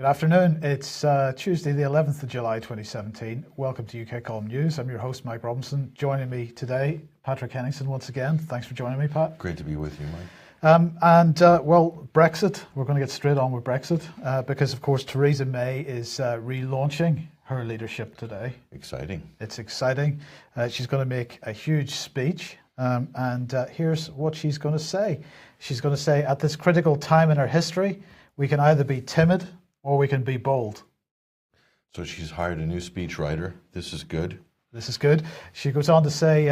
Good afternoon. It's Tuesday, the 11th of July, 2017. Welcome to UK Column News. I'm your host, Mike Robinson. Joining me today, Patrick Henningsen, once again. Thanks for joining me, Pat. Great to be with you, Mike. Brexit. We're going to get straight on with Brexit because, of course, Theresa May is relaunching her leadership today. Exciting. It's exciting. She's going to make a huge speech, and here's what she's going to say. She's going to say, at this critical time in our history, we can either be timid or we can be bold. So she's hired a new speechwriter. This is good. This is good. She goes on to say,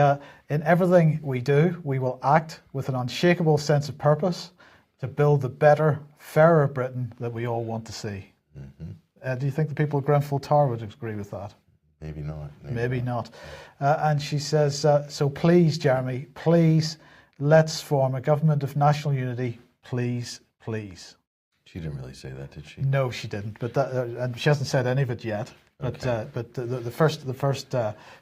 in everything we do, we will act with an unshakable sense of purpose to build the better, fairer Britain that we all want to see. Mm-hmm. Do you think the people of Grenfell Tower would agree with that? Maybe not. Maybe not. And she says, so please, Jeremy, please, let's form a government of national unity. Please, please. She didn't really say that, did she? No, she didn't. But and she hasn't said any of it yet. But Okay. The first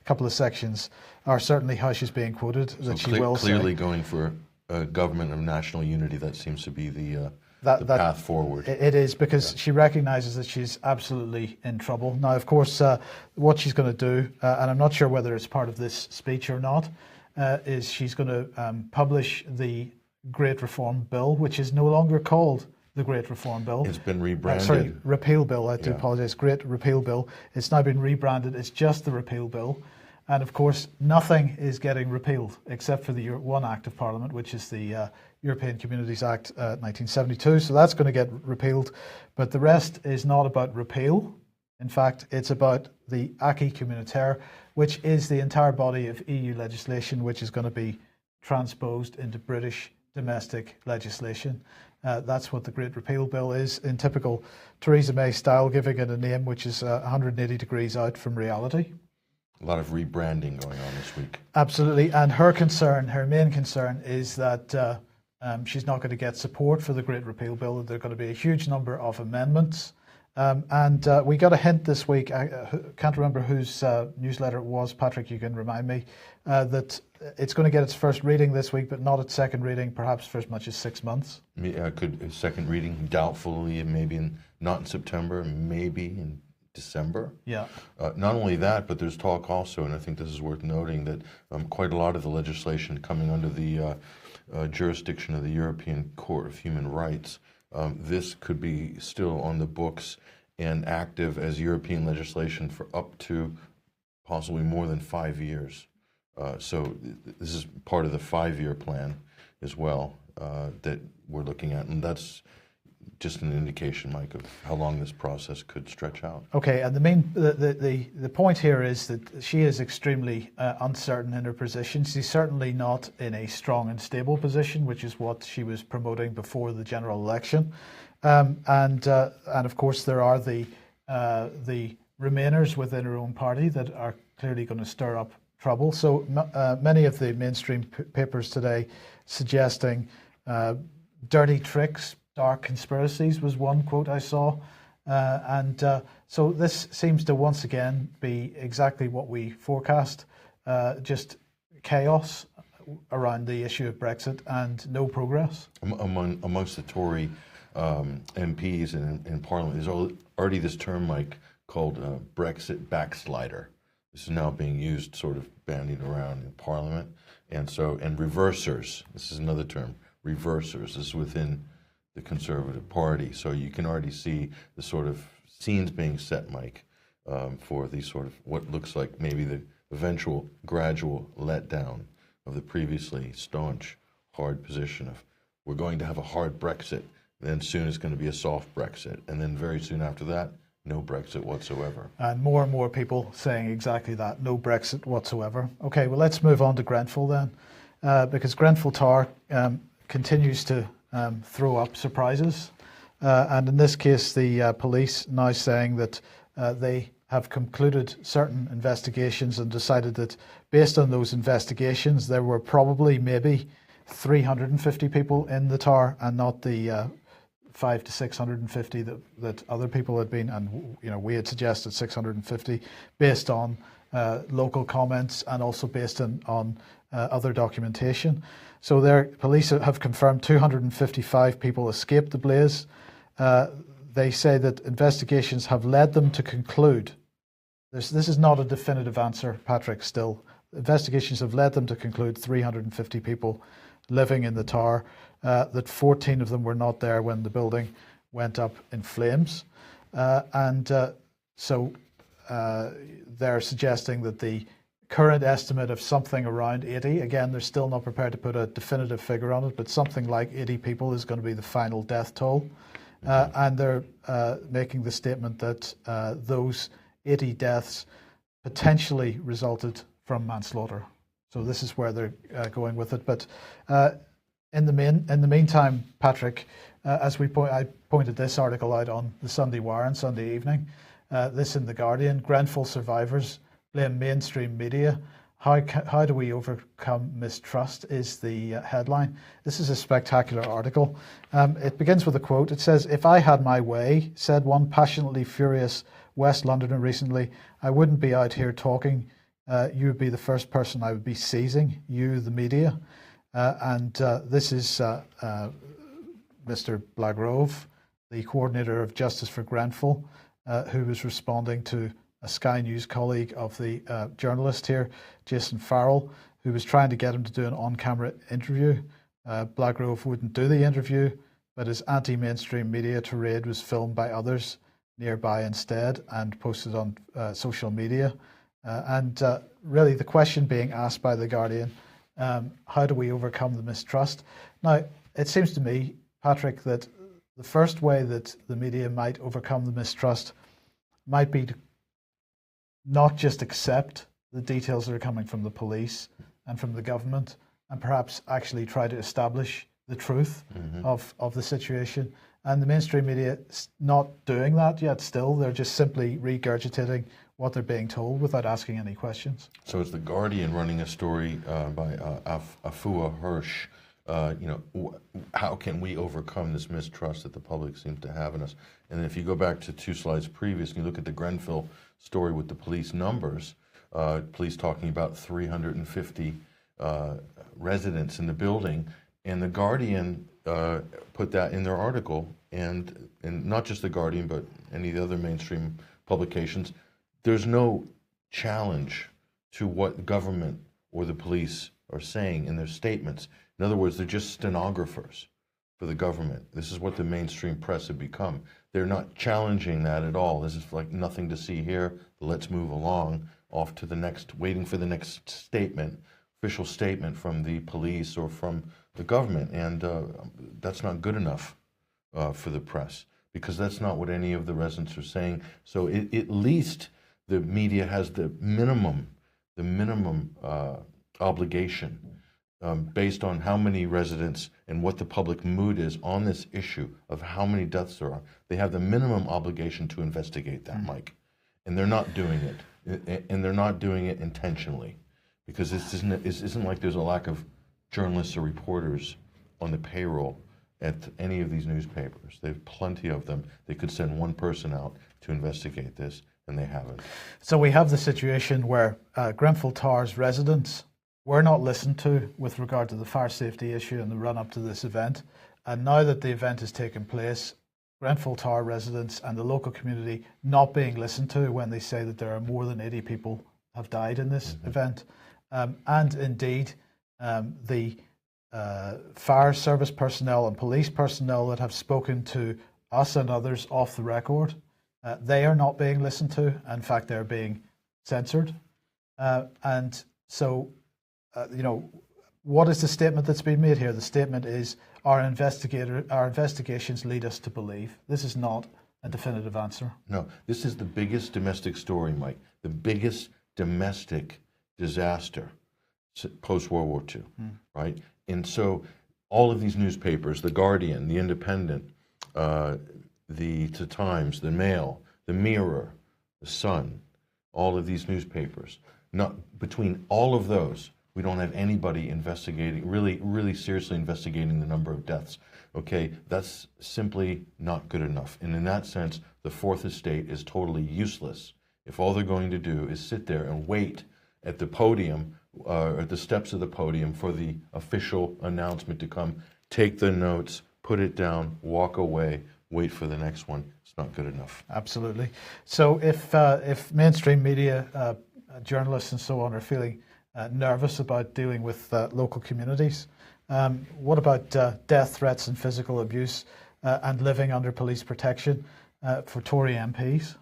couple of sections are certainly how she's being quoted. So clearly going for a government of national unity. That seems to be the path forward. It is, because she recognises that she's absolutely in trouble. Now, of course, what she's going to do, and I'm not sure whether it's part of this speech or not, is she's going to publish the Great Reform Bill, which is no longer called the Great Reform Bill. It's been rebranded. Repeal Bill. I do apologise. Great Repeal Bill. It's now been rebranded. It's just the Repeal Bill. And of course, nothing is getting repealed except for the one Act of Parliament, which is the European Communities Act 1972. So that's going to get repealed. But the rest is not about repeal. In fact, it's about the acquis communautaire, which is the entire body of EU legislation, which is going to be transposed into British domestic legislation. That's what the Great Repeal Bill is, in typical Theresa May style, giving it a name which is 180 degrees out from reality. A lot of rebranding going on this week. Absolutely. And her main concern is that she's not going to get support for the Great Repeal Bill. There are going to be a huge number of amendments. And we got a hint this week, I can't remember whose newsletter it was, Patrick, you can remind me, that it's going to get its first reading this week, but not its second reading, perhaps for as much as 6 months. Could second reading doubtfully, maybe not in September, maybe in December. Yeah. Not only that, but there's talk also, and I think this is worth noting, that quite a lot of the legislation coming under the jurisdiction of the European Court of Human Rights, this could be still on the books and active as European legislation for up to possibly more than 5 years. So this is part of the 5-year plan as well that we're looking at, and that's just an indication, Mike, of how long this process could stretch out. Okay, and the point here is that she is extremely uncertain in her position. She's certainly not in a strong and stable position, which is what she was promoting before the general election. And of course, there are the Remainers within her own party that are clearly going to stir up trouble. So many of the mainstream papers today suggesting dirty tricks, dark conspiracies was one quote I saw. So this seems to once again be exactly what we forecast, just chaos around the issue of Brexit and no progress. Amongst the Tory MPs in Parliament, there's already this term, Mike, called Brexit backslider. This is now being used, sort of bandied around in Parliament. And reversers, this is another term, reversers. This is within the Conservative Party. So you can already see the sort of scenes being set, Mike, for these sort of what looks like maybe the eventual gradual letdown of the previously staunch, hard position of we're going to have a hard Brexit, then soon it's going to be a soft Brexit, and then very soon after that, no Brexit whatsoever. And more people saying exactly that, no Brexit whatsoever. Okay, well, let's move on to Grenfell then, because Grenfell Tower continues to throw up surprises. And in this case, the police now saying that they have concluded certain investigations and decided that based on those investigations, there were probably maybe 350 people in the tower and not the 500 to 650 that other people had been, and we had suggested 650 based on local comments and also based on other documentation. So their police have confirmed 255 people escaped the blaze. they say that investigations have led them to conclude. This is not a definitive answer, Patrick, still. Investigations have led them to conclude 350 people living in the tower, that 14 of them were not there when the building went up in flames. So they're suggesting that the current estimate of something around 80, again, they're still not prepared to put a definitive figure on it, but something like 80 people is going to be the final death toll. And they're making the statement that those 80 deaths potentially resulted from manslaughter. So this is where they're going with it. But in the meantime, Patrick, I pointed this article out on the Sunday Wire on Sunday evening. This in the Guardian: Grenfell survivors blame mainstream media. How do we overcome mistrust is the headline. This is a spectacular article. It begins with a quote. It says, "If I had my way," said one passionately furious West Londoner recently, "I wouldn't be out here talking. You would be the first person I would be seizing, you, the media." This is Mr. Blagrove, the coordinator of Justice for Grenfell, who was responding to a Sky News colleague of the journalist here, Jason Farrell, who was trying to get him to do an on-camera interview. Blagrove wouldn't do the interview, but his anti-mainstream media tirade was filmed by others nearby instead and posted on social media. Really the question being asked by The Guardian, how do we overcome the mistrust? Now, it seems to me, Patrick, that the first way that the media might overcome the mistrust might be to not just accept the details that are coming from the police and from the government, and perhaps actually try to establish the truth of the situation. And the mainstream media is not doing that yet still. They're just simply regurgitating what they're being told without asking any questions. So it's The Guardian running a story by Afua Hirsch. How can we overcome this mistrust that the public seems to have in us? And if you go back to 2 slides previous and you look at the Grenfell story with the police numbers, police talking about 350 residents in the building, and The Guardian put that in their article, and not just The Guardian, but any of the other mainstream publications. There's no challenge to what government or the police are saying in their statements. In other words, they're just stenographers for the government. This is what the mainstream press have become. They're not challenging that at all. This is like nothing to see here. Let's move along, off to the next, waiting for the next statement, official statement from the police or from the government. And that's not good enough for the press, because that's not what any of the residents are saying. So at least the media has the minimum obligation based on how many residents and what the public mood is on this issue of how many deaths there are. They have the minimum obligation to investigate that, Mike. And they're not doing it. And they're not doing it intentionally, because it isn't like there's a lack of journalists or reporters on the payroll at any of these newspapers. They have plenty of them. They could send one person out to investigate this, and they haven't. So we have the situation where Grenfell Tower's residents were not listened to with regard to the fire safety issue in the run-up to this event. And now that the event has taken place, Grenfell Tower residents and the local community not being listened to when they say that there are more than 80 people have died in this event. And indeed, the fire service personnel and police personnel that have spoken to us and others off the record, they are not being listened to. In fact, they're being censored. And so, what is the statement that's been made here? The statement is, our investigations lead us to believe. This is not a definitive answer. No, this is the biggest domestic story, Mike. The biggest domestic disaster post-World War II, right? And so all of these newspapers, The Guardian, The Independent, the Times, The Mail, The Mirror, The Sun, all of these newspapers, between all of those, we don't have anybody investigating, really seriously investigating the number of deaths. Okay, that's simply not good enough. And in that sense, the Fourth Estate is totally useless if all they're going to do is sit there and wait at the podium, at the steps of the podium, for the official announcement to come, take the notes, put it down, walk away, wait for the next one. It's not good enough. Absolutely. So if mainstream media, journalists and so on are feeling nervous about dealing with local communities, what about death threats and physical abuse and living under police protection for Tory MPs?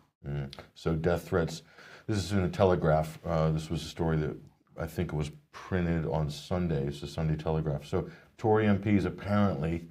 So death threats. This is in the Telegraph. This was a story that I think was printed on Sunday. It's the Sunday Telegraph. So Tory MPs apparently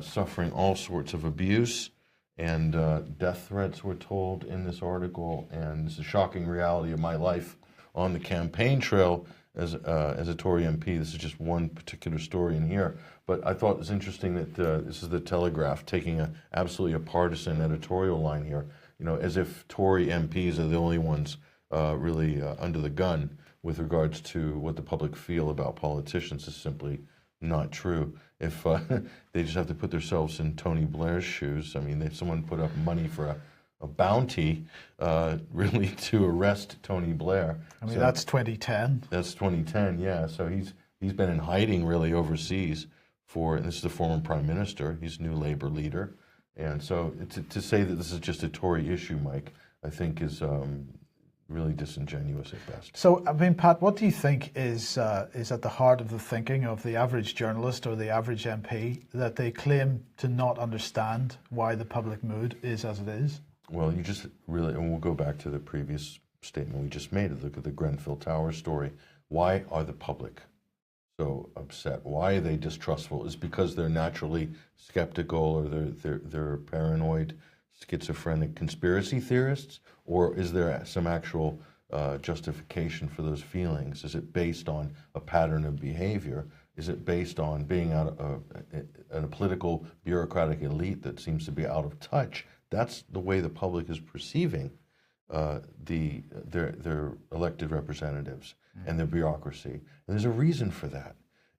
suffering all sorts of abuse and death threats, we're told in this article. And it's a shocking reality of my life on the campaign trail as a Tory MP. This is just one particular story in here. But I thought it was interesting that this is the Telegraph taking absolutely a partisan editorial line here. You know, as if Tory MPs are the only ones really under the gun with regards to what the public feel about politicians is simply not true. If they just have to put themselves in Tony Blair's shoes. I mean, if someone put up money for a bounty really to arrest Tony Blair. I mean, so that's 2010. That's 2010, yeah. So he's been in hiding really overseas and this is the former prime minister. He's new Labour leader. And so to say that this is just a Tory issue, Mike, I think is really disingenuous at best. So, I mean, Pat, what do you think is at the heart of the thinking of the average journalist or the average MP that they claim to not understand why the public mood is as it is? Well, you just really, and we'll go back to the previous statement we just made. Look at the Grenfell Tower story. Why are the public so upset? Why are they distrustful? Is because they're naturally skeptical, or they're paranoid, schizophrenic conspiracy theorists, or is there some actual justification for those feelings? Is it based on a pattern of behavior? Is it based on being in a political bureaucratic elite that seems to be out of touch? That's the way the public is perceiving their elected representatives and their bureaucracy. And there's a reason for that.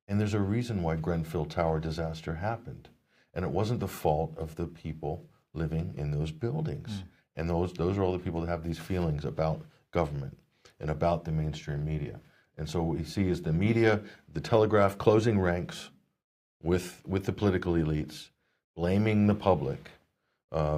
And there's a reason why Grenfell Tower disaster happened. And it wasn't the fault of the people living in those buildings. And those are all the people that have these feelings about government and about the mainstream media. And so what we see is the media, the Telegraph, closing ranks with the political elites, blaming the public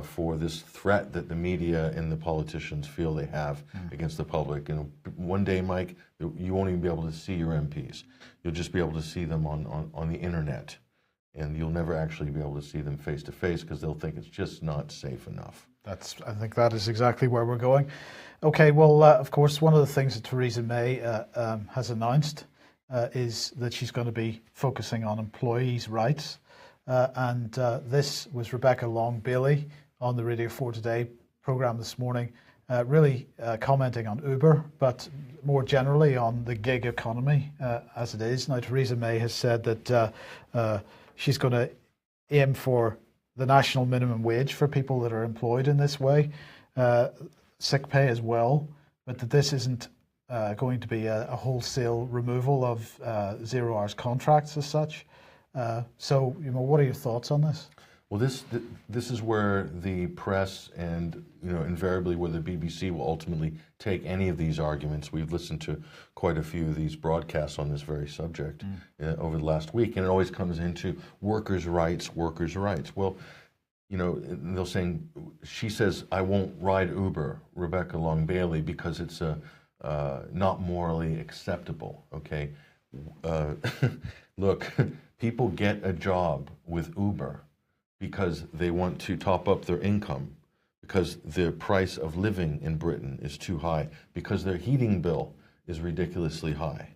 for this threat that the media and the politicians feel they have against the public. And one day, Mike, you won't even be able to see your MPs. You'll just be able to see them on the internet. And you'll never actually be able to see them face to face because they'll think it's just not safe enough. I think that is exactly where we're going. Okay, well, of course, one of the things that Theresa May has announced is that she's going to be focusing on employees' rights. And this was Rebecca Long-Bailey on the Radio 4 Today programme this morning, really commenting on Uber, but more generally on the gig economy as it is. Now, Theresa May has said that she's going to aim for the national minimum wage for people that are employed in this way, sick pay as well, but that this isn't going to be a wholesale removal of 0 hours contracts as such. So, what are your thoughts on this? Well, this is where the press and, invariably where the BBC will ultimately take any of these arguments. We've listened to quite a few of these broadcasts on this very subject over the last week, and it always comes into workers' rights, workers' rights. Well, they'll saying, she says, I won't ride Uber, Rebecca Long-Bailey, because it's not morally acceptable, okay? Look, people get a job with Uber because they want to top up their income, because the price of living in Britain is too high, because their heating bill is ridiculously high,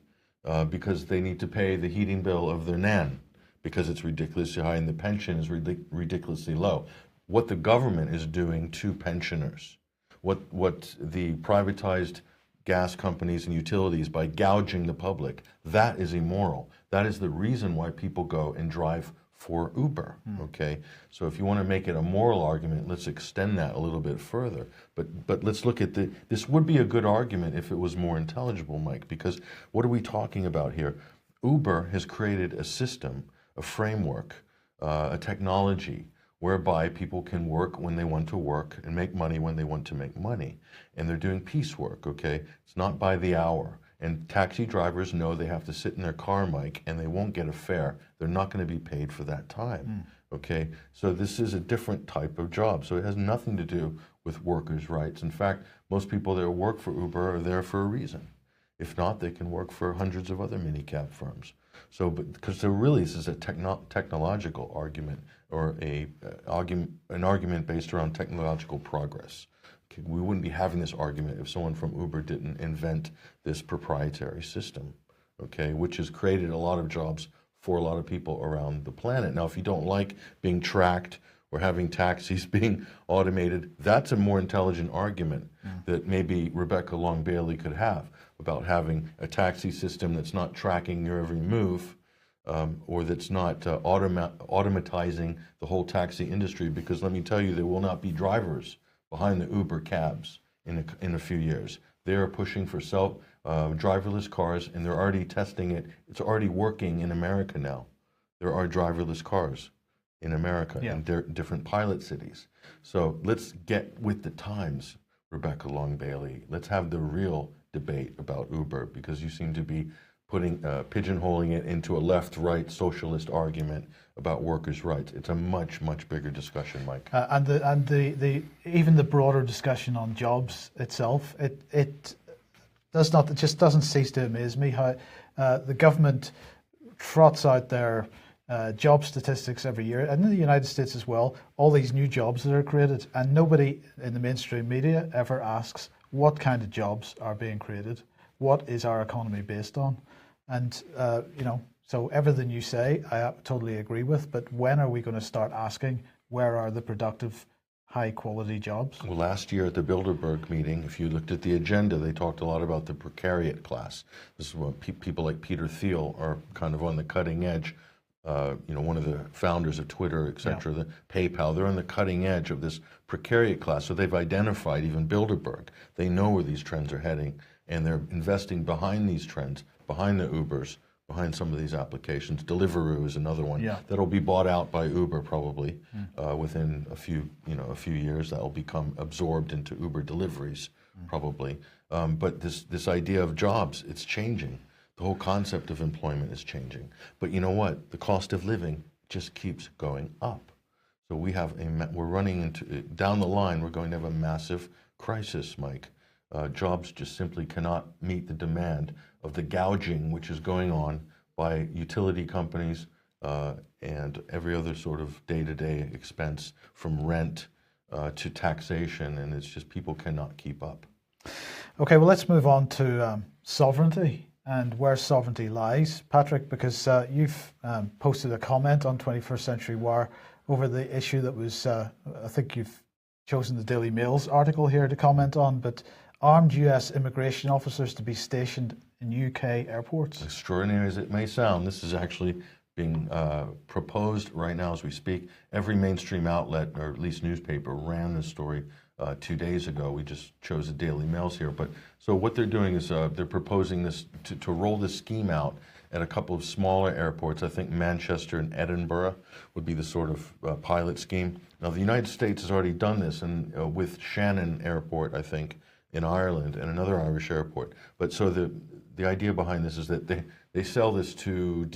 because they need to pay the heating bill of their nan, because it's ridiculously high and the pension is ridiculously low. What the government is doing to pensioners, what the privatized gas companies and utilities by gouging the public, that is immoral. That is the reason why people go and drive for Uber, okay? So if you want to make it a moral argument, let's extend that a little bit further. But let's look at this would be a good argument if it was more intelligible, Mike, because what are we talking about here? Uber has created a system, a framework, a technology whereby people can work when they want to work and make money when they want to make money. And they're doing piecework, okay? It's not by the hour. And taxi drivers know they have to sit in their car, Mike, and they won't get a fare. They're not going to be paid for that time, Okay, so this is a different type of job. So it has nothing to do with workers' rights. In fact, most people that work for Uber are there for a reason. If not, they can work for hundreds of other minicab firms. So, because there really this is a technological argument, or an argument based around technological progress. Okay, we wouldn't be having this argument if someone from Uber didn't invent this proprietary system, okay, which has created a lot of jobs for a lot of people around the planet. Now, if you don't like being tracked or having taxis being automated, that's a more intelligent argument that maybe Rebecca Long Bailey could have about having a taxi system that's not tracking your every move, or that's not automatizing the whole taxi industry. Because let me tell you, there will not be drivers behind the Uber cabs in a few years. They are pushing for driverless cars, and they're already testing it. It's already working in America now. There are driverless cars in America in different pilot cities. So let's get with the times, Rebecca Long Bailey. Let's have the real debate about Uber, because you seem to be pigeonholing it into a left-right socialist argument about workers' rights. It's a much, much bigger discussion, Mike. And the even the broader discussion on jobs itself, it just doesn't cease to amaze me how the government trots out their job statistics every year, and in the United States as well, all these new jobs that are created, and nobody in the mainstream media ever asks what kind of jobs are being created, what is our economy based on, and so everything you say, I totally agree with, but when are we going to start asking where are the productive, high-quality jobs? Well, last year at the Bilderberg meeting, if you looked at the agenda, they talked a lot about the precariat class. This is what people like Peter Thiel are kind of on the cutting edge. One of the founders of Twitter, et cetera, the PayPal, they're on the cutting edge of this precariat class. So they've identified, even Bilderberg, they know where these trends are heading, and they're investing behind these trends, behind the Ubers, behind some of these applications. Deliveroo is another one that'll be bought out by Uber probably within a few years. That'll become absorbed into Uber deliveries probably. But this idea of jobs, it's changing. The whole concept of employment is changing. But you know what? The cost of living just keeps going up. So we're running into, down the line, we're going to have a massive crisis, Mike. Jobs just simply cannot meet the demand of the gouging which is going on by utility companies and every other sort of day-to-day expense, from rent to taxation, and it's just people cannot keep up. Okay, well, let's move on to sovereignty and where sovereignty lies, Patrick, because you've posted a comment on 21st Century Wire over the issue that was, I think you've chosen the Daily Mail's article here to comment on, but armed US immigration officers to be stationed in UK airports. Extraordinary as it may sound, this is actually being proposed right now as we speak. Every mainstream outlet, or at least newspaper, ran this story 2 days ago. We just chose the Daily Mail's here. But so what they're doing is they're proposing this to roll this scheme out at a couple of smaller airports. I think Manchester and Edinburgh would be the sort of pilot scheme. Now, the United States has already done this, and with Shannon Airport, I think, in Ireland, and another Irish airport. But so the idea behind this is that they sell this to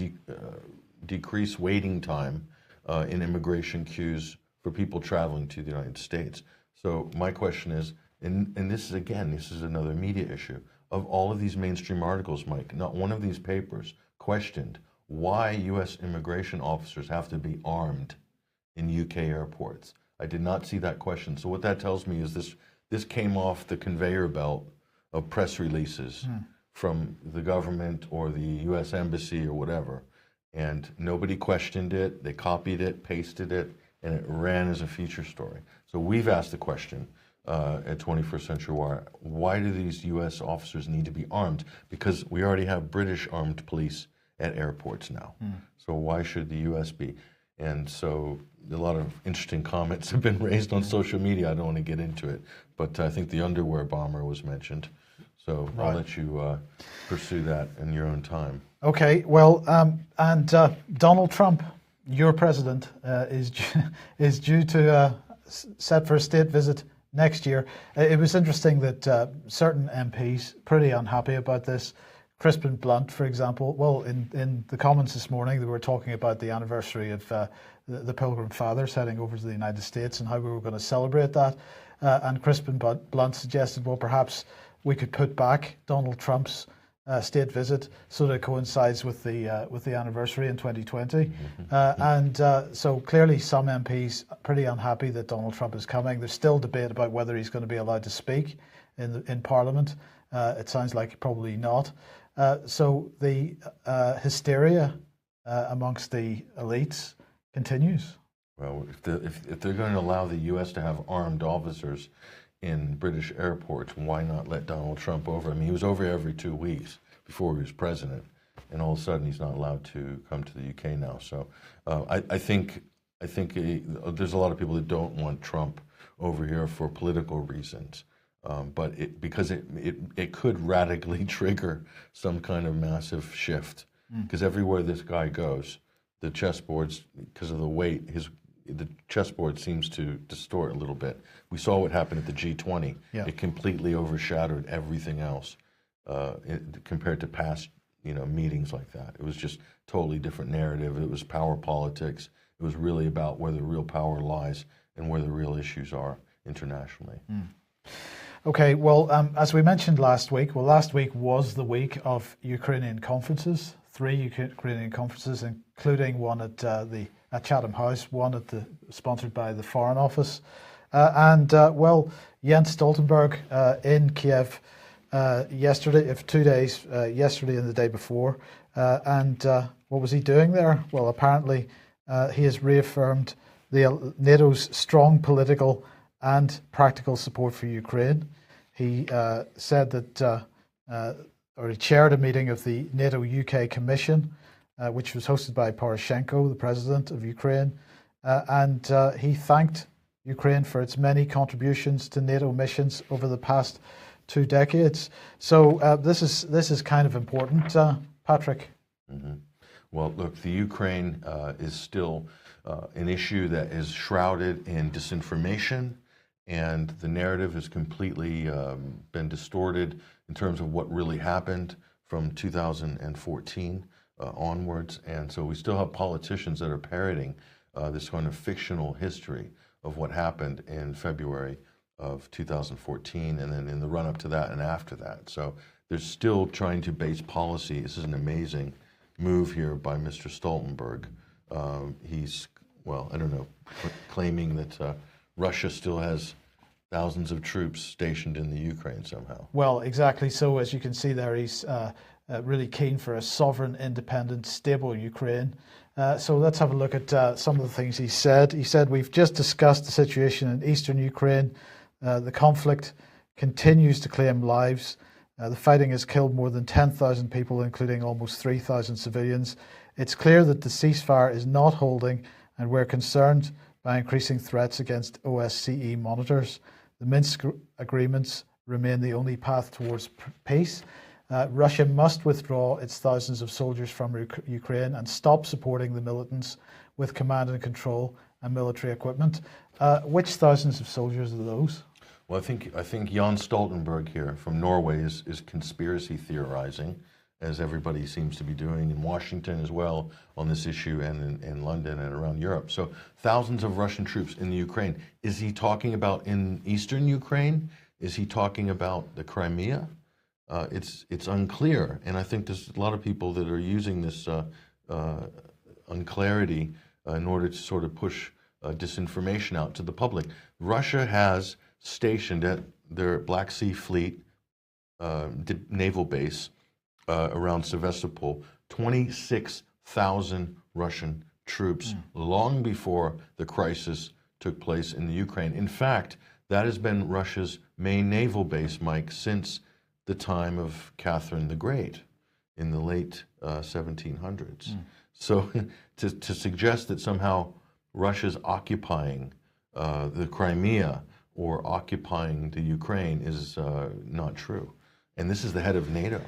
decrease waiting time in immigration queues for people traveling to the United States. So my question is, and this is another media issue, of all of these mainstream articles, Mike, not one of these papers questioned why U.S. immigration officers have to be armed in UK airports. I did not see that question. So what that tells me is this came off the conveyor belt of press releases from the government or the U.S. Embassy or whatever, and nobody questioned it. They copied it, pasted it, and it ran as a feature story. So we've asked the question at 21st Century Wire, why do these U.S. officers need to be armed? Because we already have British armed police at airports now. So why should the U.S. be? And so a lot of interesting comments have been raised on social media. I don't want to get into it, but I think the underwear bomber was mentioned. So I'll let you pursue that in your own time. Okay, well, and Donald Trump, your president, is due to set for a state visit next year. It was interesting that certain MPs, pretty unhappy about this, Crispin Blunt, for example, well, in the Commons this morning, they were talking about the anniversary of the Pilgrim Fathers heading over to the United States and how we were going to celebrate that. And Crispin Blunt suggested, well, perhaps we could put back Donald Trump's state visit so that it coincides with the anniversary in 2020. So clearly some MPs are pretty unhappy that Donald Trump is coming. There's still debate about whether he's going to be allowed to speak in Parliament. It sounds like probably not. So the hysteria amongst the elites continues. Well, if they're going to allow the U.S. to have armed officers in British airports, why not let Donald Trump over? I mean, he was over every 2 weeks before he was president, and all of a sudden he's not allowed to come to the UK now. So I think there's a lot of people that don't want Trump over here for political reasons. But because it could radically trigger some kind of massive shift. Because everywhere this guy goes, the chessboards, because of the weight, the chessboard seems to distort a little bit. We saw what happened at the G20. Yeah. It completely overshadowed everything else compared to past meetings like that. It was just totally different narrative. It was power politics. It was really about where the real power lies and where the real issues are internationally. Okay, well, as we mentioned last week, last week was the week of Ukrainian conferences, 3 Ukrainian conferences, including one at Chatham House, one sponsored by the Foreign Office. Jens Stoltenberg in Kiev yesterday, 2 days, yesterday and the day before. What was he doing there? Well, apparently he has reaffirmed NATO's strong political and practical support for Ukraine. He said that, or he chaired a meeting of the NATO UK Commission, which was hosted by Poroshenko, the president of Ukraine, and he thanked Ukraine for its many contributions to NATO missions over the past 2 decades. So this is kind of important, Patrick. Mm-hmm. Well, look, the Ukraine is still an issue that is shrouded in disinformation. And the narrative has completely been distorted in terms of what really happened from 2014 onwards. And so we still have politicians that are parroting this kind of fictional history of what happened in February of 2014 and then in the run-up to that and after that. So they're still trying to base policy. This is an amazing move here by Mr. Stoltenberg. He's, well, I don't know, claiming that Russia still has thousands of troops stationed in the Ukraine somehow. Well, exactly. So as you can see there, he's really keen for a sovereign, independent, stable Ukraine. So let's have a look at some of the things he said. He said, we've just discussed the situation in eastern Ukraine. The conflict continues to claim lives. The fighting has killed more than 10,000 people, including almost 3,000 civilians. It's clear that the ceasefire is not holding, and we're concerned by increasing threats against OSCE monitors. The Minsk agreements remain the only path towards peace. Russia must withdraw its thousands of soldiers from Ukraine and stop supporting the militants with command and control and military equipment. Which thousands of soldiers are those? Well, I think Jan Stoltenberg here from Norway is conspiracy theorizing, as everybody seems to be doing in Washington as well on this issue and in London and around Europe. So thousands of Russian troops in the Ukraine. Is he talking about in eastern Ukraine? Is he talking about the Crimea? It's unclear. And I think there's a lot of people that are using this unclarity in order to sort of push disinformation out to the public. Russia has stationed at their Black Sea Fleet naval base around Sevastopol, 26,000 Russian troops long before the crisis took place in the Ukraine. In fact, that has been Russia's main naval base, Mike, since the time of Catherine the Great in the late 1700s. So to suggest that somehow Russia's occupying the Crimea or occupying the Ukraine is not true. And this is the head of NATO.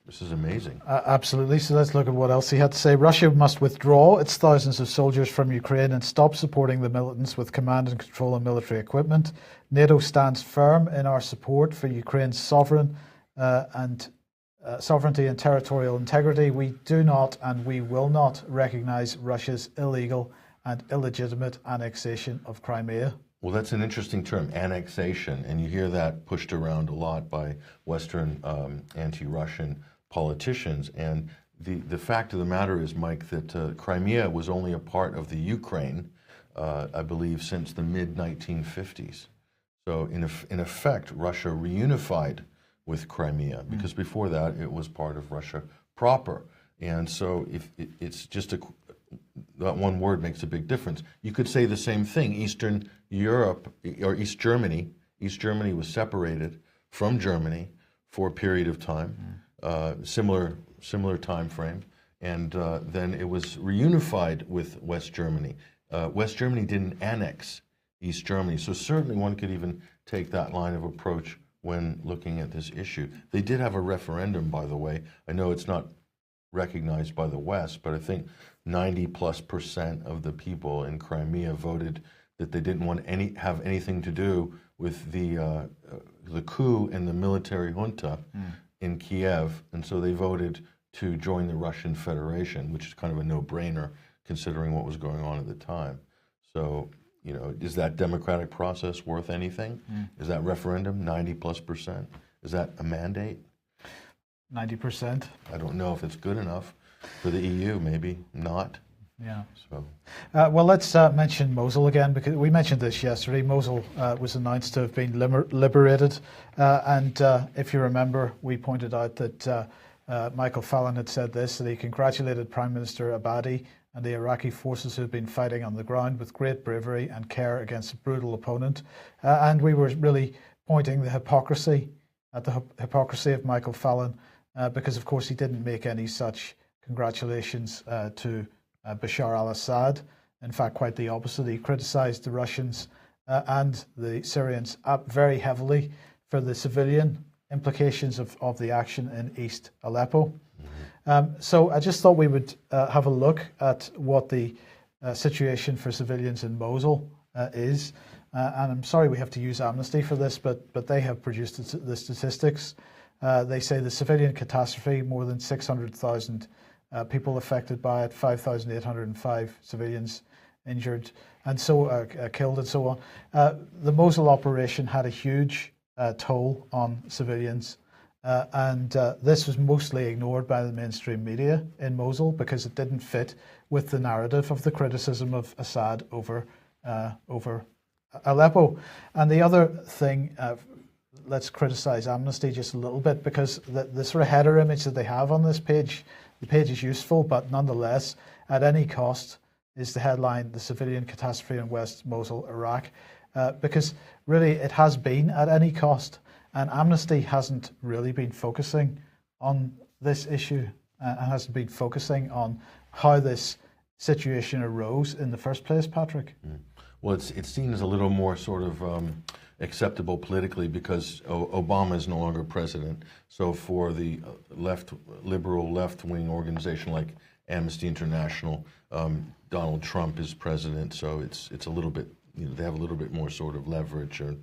This is amazing. Absolutely. So let's look at what else he had to say. Russia must withdraw its thousands of soldiers from Ukraine and stop supporting the militants with command and control and military equipment. NATO stands firm in our support for Ukraine's sovereign and sovereignty and territorial integrity, we do not and we will not recognize Russia's illegal and illegitimate annexation of Crimea. Well, that's an interesting term, annexation, and you hear that pushed around a lot by Western anti-Russian politicians. And the fact of the matter is, Mike, that Crimea was only a part of the Ukraine, I believe, since the mid-1950s. So in effect, Russia reunified with Crimea, because before that it was part of Russia proper. And so if it's just that one word makes a big difference. You could say the same thing. Eastern Europe or East Germany. East Germany was separated from Germany for a period of time, similar time frame, and then it was reunified with West Germany. West Germany didn't annex East Germany, so certainly one could even take that line of approach when looking at this issue. They did have a referendum, by the way. I know it's not recognized by the West, but I think 90+% of the people in Crimea voted that they didn't want have anything to do with the coup and the military junta in Kiev, and so they voted to join the Russian Federation, which is kind of a no-brainer considering what was going on at the time. So, you know, is that democratic process worth anything? Is that referendum 90+%? Is that a mandate? 90%. I don't know if it's good enough for the EU. Maybe not. Yeah. So, well, let's mention Mosul again, because we mentioned this yesterday. Mosul was announced to have been liberated, and if you remember, we pointed out that Michael Fallon had said this, that he congratulated Prime Minister Abadi and the Iraqi forces who had been fighting on the ground with great bravery and care against a brutal opponent, and we were really pointing the hypocrisy of Michael Fallon, because of course he didn't make any such congratulations to Bashar al-Assad. In fact, quite the opposite. He criticized the Russians and the Syrians very heavily for the civilian implications of the action in East Aleppo. So I just thought we would have a look at what the situation for civilians in Mosul is. And I'm sorry we have to use Amnesty for this, but they have produced the statistics. They say the civilian catastrophe, more than 600,000 people affected by it, 5,805 civilians injured, and so killed, and so on. The Mosul operation had a huge toll on civilians, and this was mostly ignored by the mainstream media in Mosul because it didn't fit with the narrative of the criticism of Assad over Aleppo. And the other thing, let's criticize Amnesty just a little bit, because the sort of header image that they have on this page, the page is useful, but nonetheless, at any cost is the headline, "The Civilian Catastrophe in West Mosul, Iraq," because really it has been at any cost, and Amnesty hasn't really been focusing on this issue and hasn't been focusing on how this situation arose in the first place, Patrick. Well, it's seen as a little more sort of acceptable politically because Obama is no longer president. So for the liberal left-wing organization like Amnesty International, Donald Trump is president. So it's a little bit, they have a little bit more sort of leverage or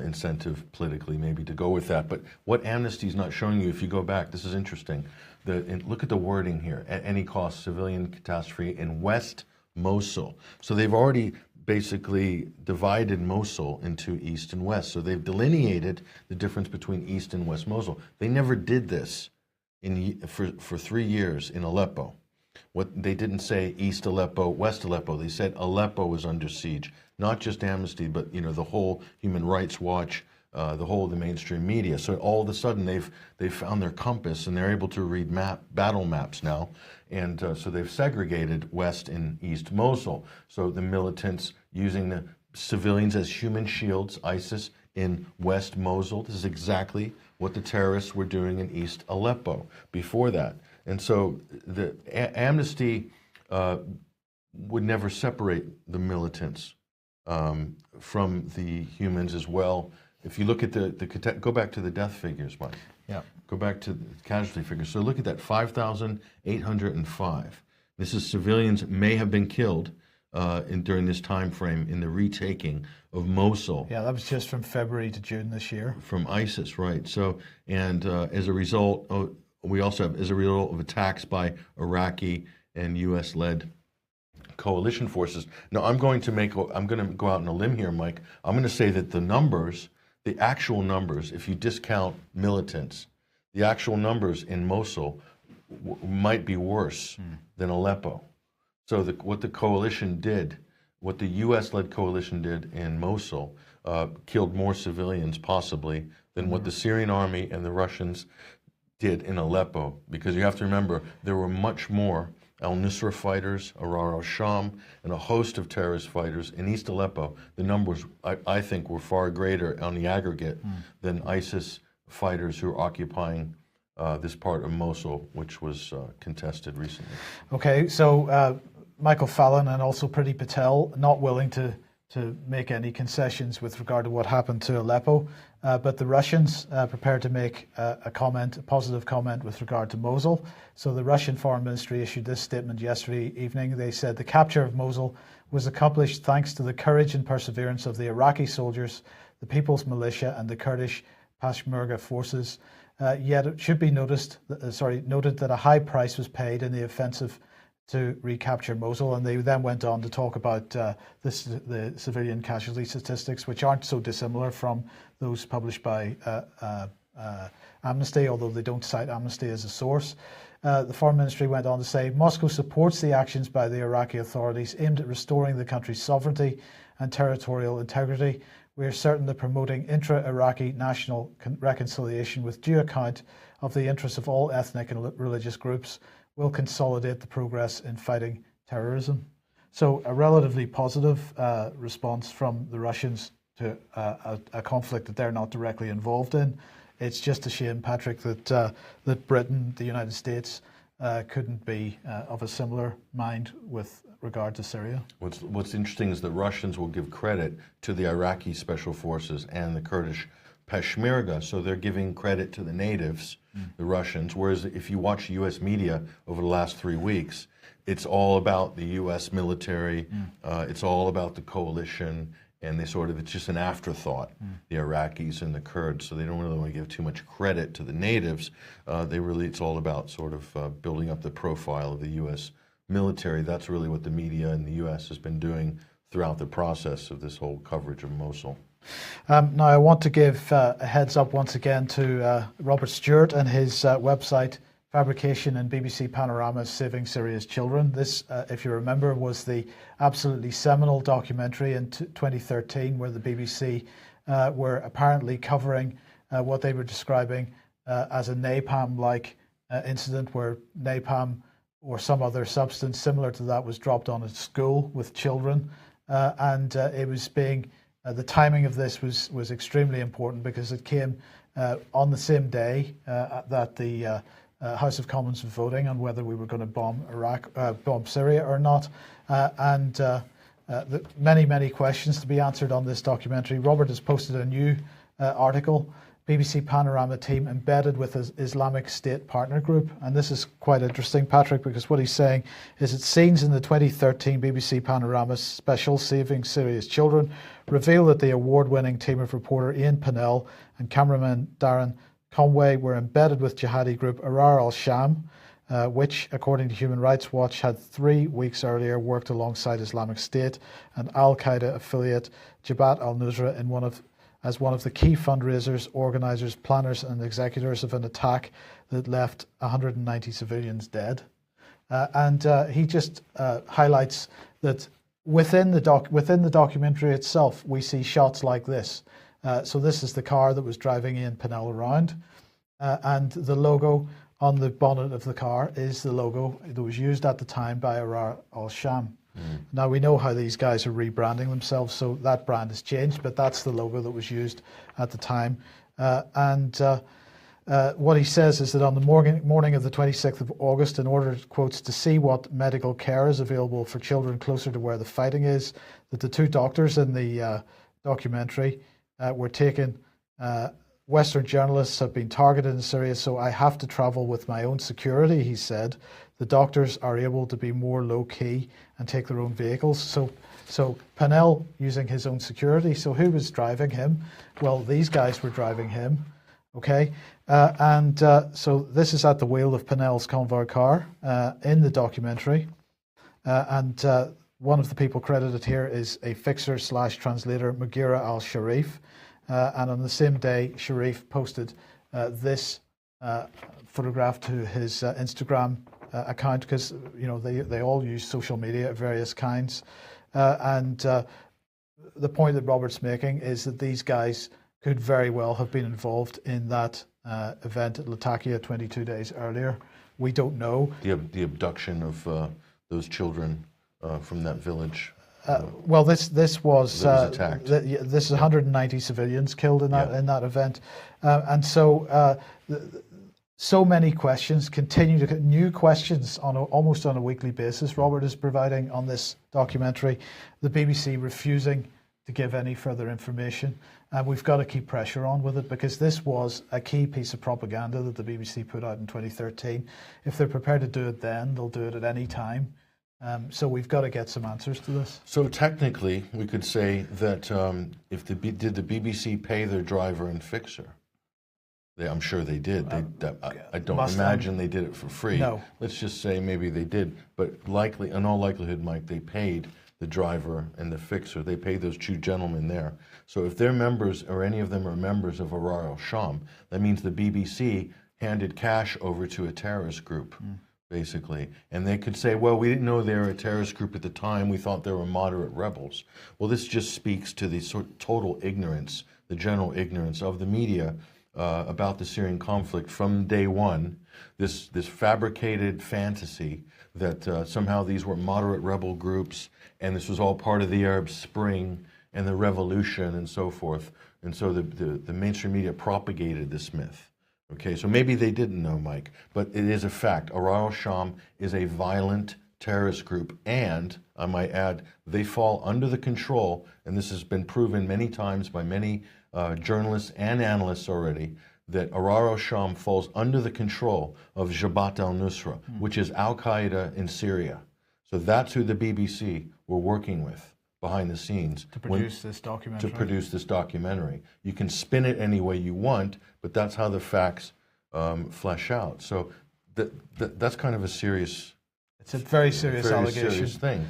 incentive politically maybe to go with that. But what Amnesty is not showing you, if you go back, this is interesting. Look at the wording here: at any cost, civilian catastrophe in West Mosul. So they've already basically divided Mosul into East and West. So they've delineated the difference between East and West Mosul. They never did this for 3 years in Aleppo. They didn't say East Aleppo, West Aleppo. They said Aleppo was under siege. Not just Amnesty, but the whole Human Rights Watch, the mainstream media. So all of a sudden they've found their compass and they're able to read battle maps now. And so they've segregated West and East Mosul. So the militants using the civilians as human shields, ISIS in West Mosul. This is exactly what the terrorists were doing in East Aleppo before that. And so the Amnesty would never separate the militants from the humans as well. If you look at go back to the death figures, Mike. Yeah. Go back to the casualty figures. So look at that, 5,805. This is civilians may have been killed during this time frame in the retaking of Mosul. Yeah, that was just from February to June this year. From ISIS, right. So, and as a result, we also have, as a result of attacks by Iraqi and U.S.-led coalition forces. Now, I'm going to go out on a limb here, Mike. I'm going to say that the actual numbers, if you discount militants, the actual numbers in Mosul might be worse than Aleppo. So what the coalition did, what the U.S.-led coalition did in Mosul, killed more civilians possibly than what the Syrian army and the Russians did in Aleppo. Because you have to remember, there were much more al-Nusra fighters, Arar al-Sham, and a host of terrorist fighters in East Aleppo. The numbers, I think, were far greater on the aggregate than ISIS fighters who are occupying this part of Mosul, which was contested recently. Okay, so Michael Fallon and also Priti Patel not willing to make any concessions with regard to what happened to Aleppo, but the Russians prepared to make a positive comment with regard to Mosul. So the Russian Foreign Ministry issued this statement yesterday evening. They said the capture of Mosul was accomplished thanks to the courage and perseverance of the Iraqi soldiers, the People's Militia and the Kurdish Peshmerga forces. Yet it should be noted that a high price was paid in the offensive to recapture Mosul, and they then went on to talk about the civilian casualty statistics, which aren't so dissimilar from those published by Amnesty, although they don't cite Amnesty as a source. The Foreign Ministry went on to say, Moscow supports the actions by the Iraqi authorities aimed at restoring the country's sovereignty and territorial integrity. We are certain that promoting intra-Iraqi national reconciliation with due account of the interests of all ethnic and religious groups will consolidate the progress in fighting terrorism. So a relatively positive response from the Russians to a conflict that they're not directly involved in. It's just a shame, Patrick, that Britain, the United States, couldn't be of a similar mind with regard to Syria. What's interesting is that Russians will give credit to the Iraqi special forces and the Kurdish Peshmerga, so they're giving credit to the natives, the Russians, whereas if you watch U.S. media over the last 3 weeks, it's all about the U.S. military, it's all about the coalition, and it's just an afterthought, the Iraqis and the Kurds, so they don't really want to give too much credit to the natives. It's all about building up the profile of the U.S. military. That's really what the media in the U.S. has been doing throughout the process of this whole coverage of Mosul. Now, I want to give a heads up once again to Robert Stewart and his website, Fabrication and BBC Panorama's Saving Syria's Children. This, if you remember, was the absolutely seminal documentary in 2013 where the BBC were apparently covering what they were describing as a napalm-like incident where napalm or some other substance similar to that was dropped on a school with children. And it was being... the timing of this was extremely important because it came on the same day that the House of Commons was voting on whether we were going to bomb Syria or not, and many questions to be answered on this documentary. Robert has posted a new article, BBC Panorama team embedded with his Islamic State partner group, and this is quite interesting, Patrick, because what he's saying is that scenes in the 2013 BBC Panorama special Saving Syria's Children reveal that the award-winning team of reporter Ian Pennell and cameraman Darren Conway were embedded with jihadi group Arar al-Sham, which, according to Human Rights Watch, had 3 weeks earlier worked alongside Islamic State and Al-Qaeda affiliate Jabhat al-Nusra as one of the key fundraisers, organisers, planners and executors of an attack that left 190 civilians dead. And he just highlights that within the documentary itself, we see shots like this. So this is the car that was driving Ian Pennell around, and the logo on the bonnet of the car is the logo that was used at the time by Arar al-Sham. Now, we know how these guys are rebranding themselves, so that brand has changed, but that's the logo that was used at the time. What he says is that on the morning of the 26th of August, in order, quotes, to see what medical care is available for children closer to where the fighting is, that the 2 doctors in the documentary were taken. Western journalists have been targeted in Syria, so I have to travel with my own security, he said. The doctors are able to be more low-key and take their own vehicles. So Pennell using his own security. So who was driving him? Well, these guys were driving him. Okay, so this is at the wheel of Pinnell's convoy car in the documentary, and one of the people credited here is a fixer slash translator, Mugira al-Sharif, and on the same day, Sharif posted this photograph to his Instagram account, because they all use social media of various kinds, and the point that Robert's making is that these guys could very well have been involved in that event at Latakia 22 days earlier. We don't know. The abduction of those children from that village. Well, this was attacked. This is 190 civilians killed in that event, and so so many questions continue to get new questions almost on a weekly basis. Robert is providing on this documentary, the BBC refusing to give any further information. And we've got to keep pressure on with it, because this was a key piece of propaganda that the BBC put out in 2013. If they're prepared to do it then, they'll do it at any time. So we've got to get some answers to this. So technically, we could say that did the BBC pay their driver and fixer? I'm sure they did. I don't imagine they did it for free. No. Let's just say maybe they did, but likely, in all likelihood, Mike, they paid the driver and the fixer. They paid those two gentlemen there. So if they're members, or any of them are members of Ahrar al-Sham, that means the BBC handed cash over to a terrorist group, basically. And they could say, well, we didn't know they were a terrorist group at the time. We thought they were moderate rebels. Well, this just speaks to the total ignorance, the general ignorance of the media about the Syrian conflict from day one. This fabricated fantasy that somehow these were moderate rebel groups, and this was all part of the Arab Spring and the revolution and so forth. And so the mainstream media propagated this myth. Okay, so maybe they didn't know, Mike, but it is a fact. Ahrar al-Sham is a violent terrorist group, and I might add, they fall under the control, and this has been proven many times by many journalists and analysts already, that Ahrar al-Sham falls under the control of Jabhat al-Nusra, which is Al-Qaeda in Syria. So that's who the BBC were working with behind the scenes to produce this documentary. You can spin it any way you want, but that's how the facts flesh out. So that's kind of a serious... It's a very serious allegation. Serious thing.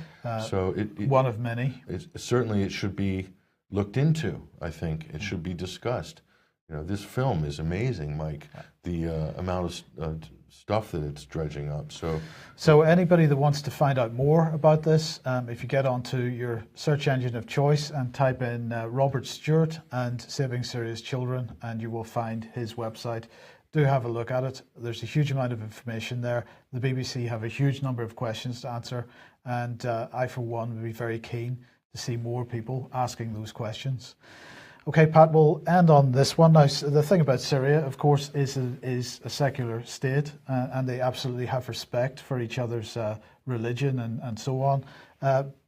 So one of many. Certainly it should be looked into, I think. It should be discussed. This film is amazing, Mike, the amount of stuff that it's dredging up. So anybody that wants to find out more about this, if you get onto your search engine of choice and type in Robert Stewart and Saving Syria's Children, and you will find his website. Do have a look at it. There's a huge amount of information there. The BBC have a huge number of questions to answer, and I, for one, would be very keen to see more people asking those questions. Okay, Pat, we'll end on this one. Now, the thing about Syria, of course, is a secular state, and they absolutely have respect for each other's religion and so on.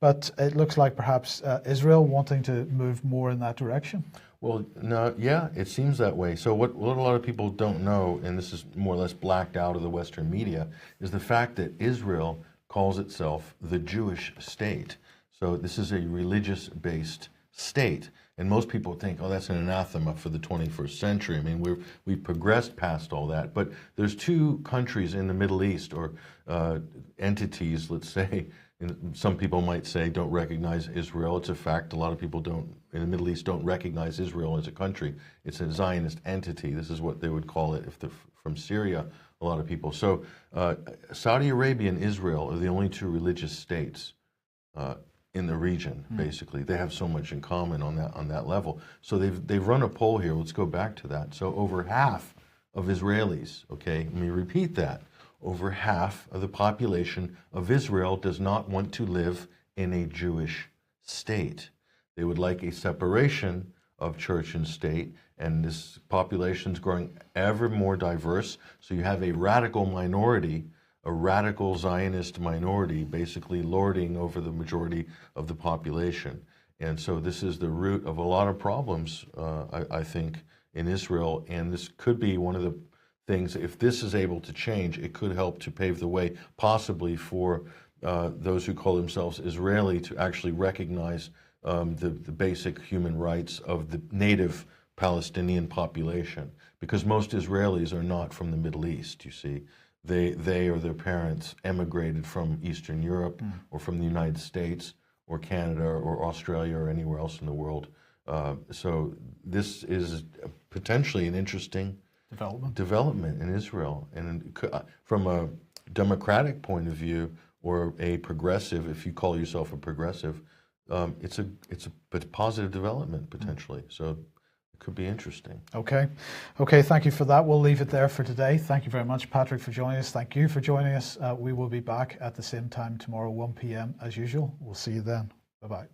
But it looks like perhaps Israel wanting to move more in that direction. Well, no, yeah, it seems that way. So what a lot of people don't know, and this is more or less blacked out of the Western media, is the fact that Israel calls itself the Jewish state. So this is a religious-based state. And most people think, oh, that's an anathema for the 21st century. I mean, we've progressed past all that. But there's two countries in the Middle East, or entities, let's say, and some people might say don't recognize Israel. It's a fact. A lot of people in the Middle East don't recognize Israel as a country. It's a Zionist entity. This is what they would call it if they're from Syria, a lot of people. So Saudi Arabia and Israel are the only two religious states in the region, basically. They have so much in common on that level. So they've run a poll here. Let's go back to that. So over half of Israelis, okay, let me repeat that. Over half of the population of Israel does not want to live in a Jewish state. They would like a separation of church and state, and this population is growing ever more diverse. So you have a radical minority, a radical Zionist minority, basically lording over the majority of the population. And so this is the root of a lot of problems, I think, in Israel. And this could be one of the things, if this is able to change, it could help to pave the way, possibly for those who call themselves Israeli to actually recognize the basic human rights of the native Palestinian population, because most Israelis are not from the Middle East, you see. They or their parents emigrated from Eastern Europe or from the United States or Canada or Australia or anywhere else in the world. So this is potentially an interesting development in Israel. And from a democratic point of view, or a progressive, if you call yourself a progressive, it's a positive development potentially. So it could be interesting. Okay. Thank you for that. We'll leave it there for today. Thank you very much, Patrick, for joining us. Thank you for joining us. We will be back at the same time tomorrow, 1 p.m. as usual. We'll see you then. Bye-bye.